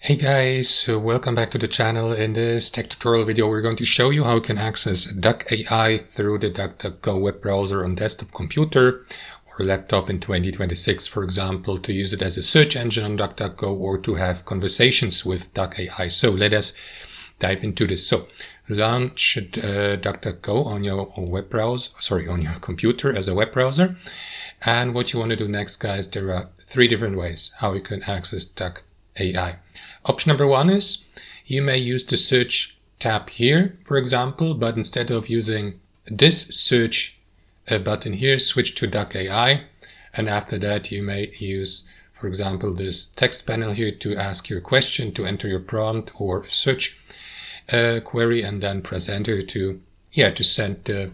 Hey guys, so welcome back to the channel. In this tech tutorial video we're going to show you how you can access DuckAI through the DuckDuckGo web browser on desktop computer or laptop in 2026, for example, to use it as a search engine on DuckDuckGo or to have conversations with DuckAI. So let us dive into this. So launch DuckDuckGo on your web browser, on your computer as a web browser. And what you want to do next, guys, there are three different ways how you can access DuckAI. Option number one is you may use the search tab here, for example, but instead of using this search button here, switch to DuckAI. And after that, you may use, for example, this text panel here to ask your question, to enter your prompt or search query, and then press enter to send the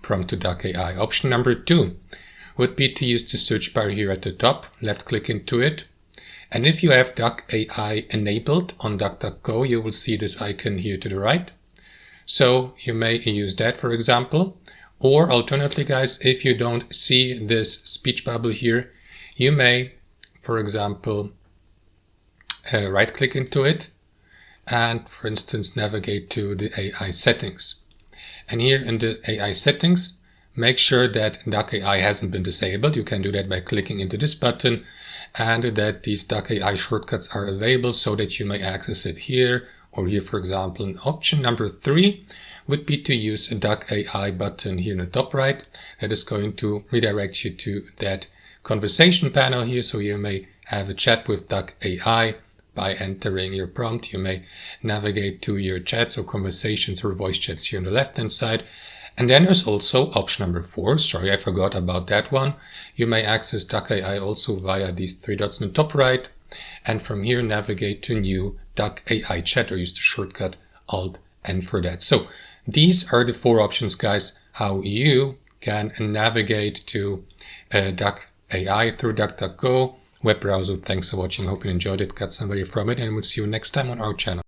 prompt to DuckAI. Option number two would be to use the search bar here at the top, left click into it. And if you have DuckAI enabled on DuckDuckGo, you will see this icon here to the right. So you may use that, for example. Or alternatively, guys, if you don't see this speech bubble here, you may, for example, right click into it and, for instance, navigate to the AI settings. And here in the AI settings, make sure that DuckAI hasn't been disabled. You can do that by clicking into this button, and that these DuckAI shortcuts are available so that you may access it here or here, for example. And option number three would be to use a DuckAI button here in the top right. That is going to redirect you to that conversation panel here, so you may have a chat with DuckAI by entering your prompt. You may navigate to your chats or conversations or voice chats here on the left hand side. And then there's also option number four. Sorry, I forgot about that one. You may access DuckAI also via these three dots in the top right. And from here, navigate to new DuckAI chat or use the shortcut Alt-N for that. So these are the four options, guys, how you can navigate to DuckAI through DuckDuckGo web browser. Thanks for watching. Hope you enjoyed it, got some value from it, and we'll see you next time on our channel.